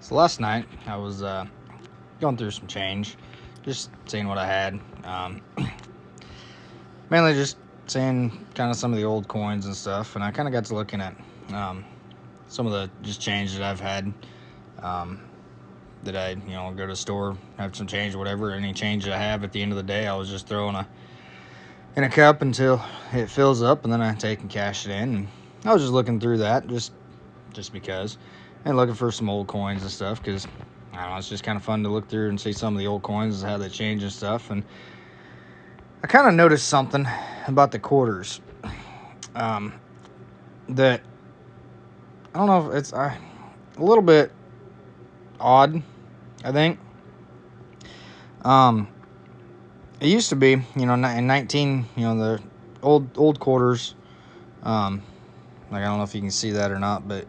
So last night I was going through some change, just seeing what I had. Mainly just seeing kind of some of the old coins and stuff, and I kind of got to looking at some of the just change that I've had. That I go to the store, have some change or whatever. Any change that I have at the end of the day, I was just throwing in a cup until it fills up, and then I take and cash it in. And I was just looking through that just because, and looking for some old coins and stuff, because I don't know, it's just kind of fun to look through and see some of the old coins and how they change and stuff. And I kind of noticed something about the quarters that I don't know if it's a little bit odd, I think. It used to be, in 19, the old quarters. Like, I don't know if you can see that or not, but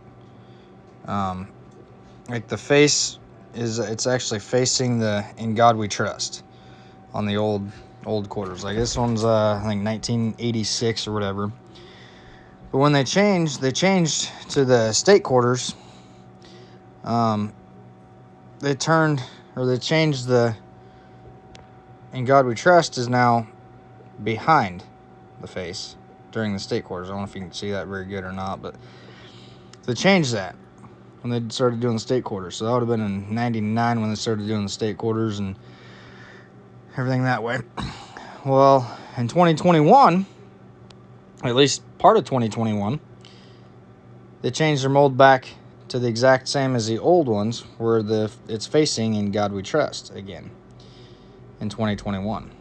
like the face it's actually facing the "In God We Trust" on the old quarters. Like this one's I think 1986 or whatever. But when they changed to the state quarters. They changed the "In God We Trust" is now behind the face during the state quarters. I don't know if you can see that very good or not, but they changed that when they started doing the state quarters. So that would have been in 99 when they started doing the state quarters and everything that way. Well, in 2021, at least part of 2021, they changed their mold back to the exact same as the old ones, where it's facing "In God We Trust" again in 2021.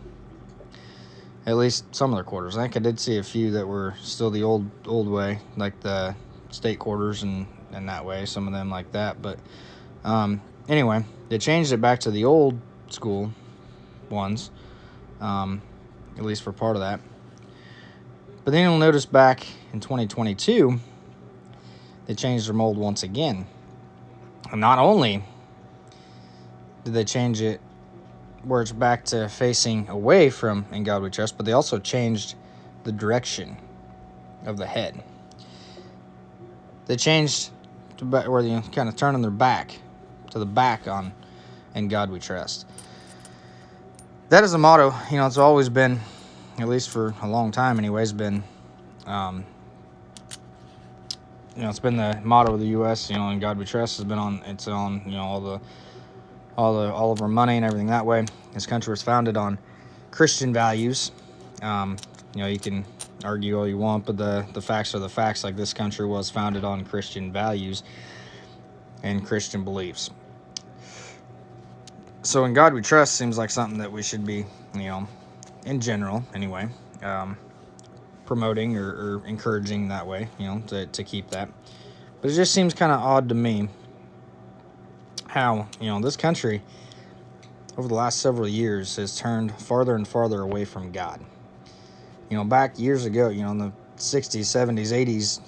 At least some of their quarters. I think I did see a few that were still the old way, like the state quarters and that way, some of them like that. But anyway, they changed it back to the old school ones, at least for part of that. But then you'll notice back in 2022, they changed their mold once again. And not only did they change it where it's back to facing away from "In God We Trust," but they also changed the direction of the head. They changed to where they kind of turning their back to the back on "In God We Trust." That is a motto. It's always been, at least for a long time anyways, been it's been the motto of the U.S. "In God We Trust" has been on. It's on. All of our money and everything that way. This country was founded on Christian values. You can argue all you want, but the facts are the facts. Like, this country was founded on Christian values and Christian beliefs. So "In God We Trust" seems like something that we should be, in general anyway, promoting or encouraging that way, to keep that. But it just seems kind of odd to me how, this country over the last several years has turned farther and farther away from God. Back years ago, in the 60s, 70s, 80s,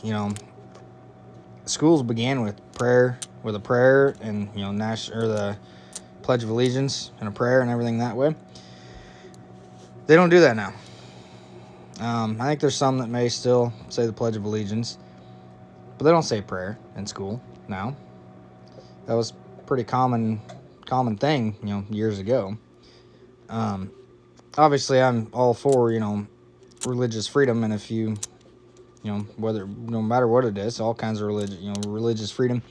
schools began with a prayer and, the Pledge of Allegiance and a prayer and everything that way. They don't do that now. I think there's some that may still say the Pledge of Allegiance, but they don't say prayer in school now. That was a pretty common thing, years ago. Obviously, I'm all for, religious freedom, and if you, no matter what it is, all kinds of religious freedom.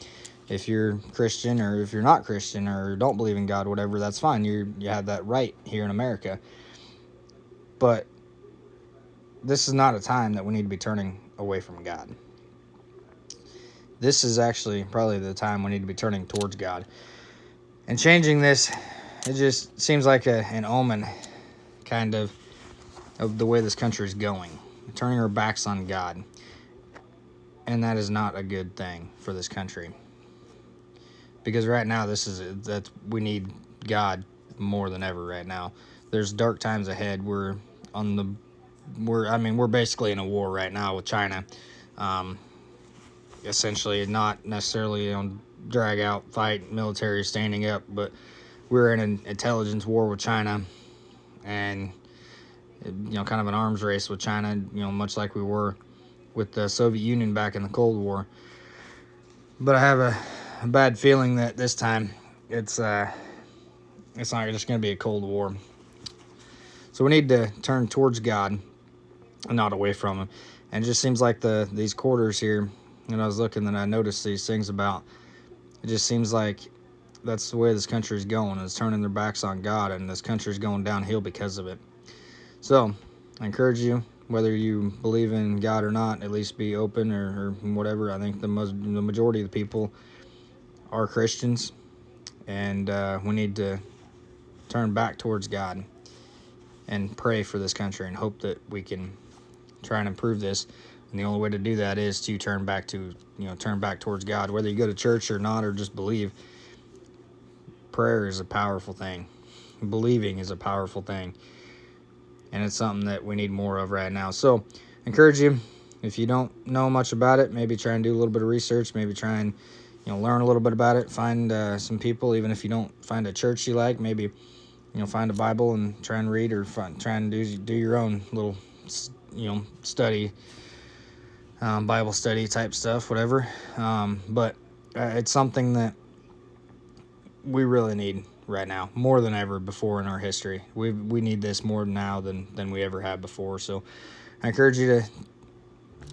If you're Christian or if you're not Christian or don't believe in God, whatever, that's fine. You have that right here in America. But this is not a time that we need to be turning away from God. This is actually probably the time we need to be turning towards God. And changing this, it just seems like an omen, kind of the way this country is going. Turning our backs on God. And that is not a good thing for this country. Because right now, we need God more than ever right now. There's dark times ahead. We're basically in a war right now with China. Essentially, not necessarily drag out, fight, military standing up, but we're in an intelligence war with China, and kind of an arms race with China, much like we were with the Soviet Union back in the Cold War. But I have a bad feeling that this time it's not just going to be a cold war. So we need to turn towards God and not away from him. And it just seems like these quarters here, and I was looking and I noticed these things about, it just seems like that's the way this country is going, is turning their backs on God, and this country is going downhill because of it. So I encourage you, whether you believe in God or not, at least be open or whatever. I think the majority of the people are Christians, and we need to turn back towards God and pray for this country and hope that we can try and improve this. And the only way to do that is to turn back towards God. Whether you go to church or not, or just believe, prayer is a powerful thing. Believing is a powerful thing. And it's something that we need more of right now. So, I encourage you, if you don't know much about it, maybe try and do a little bit of research. Maybe try and learn a little bit about it. Find some people, even if you don't find a church you like, maybe find a Bible and try and read, or try and do your own little study, Bible study type stuff, whatever. But it's something that we really need right now, more than ever before in our history. We need this more now than we ever have before. So I encourage you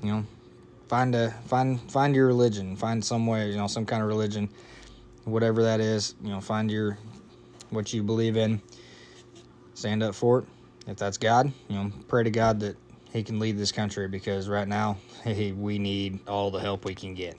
to find your religion, find some way, some kind of religion, whatever that is. Find what you believe in, stand up for it. If that's God, pray to God that he can lead this country, because right now we need all the help we can get.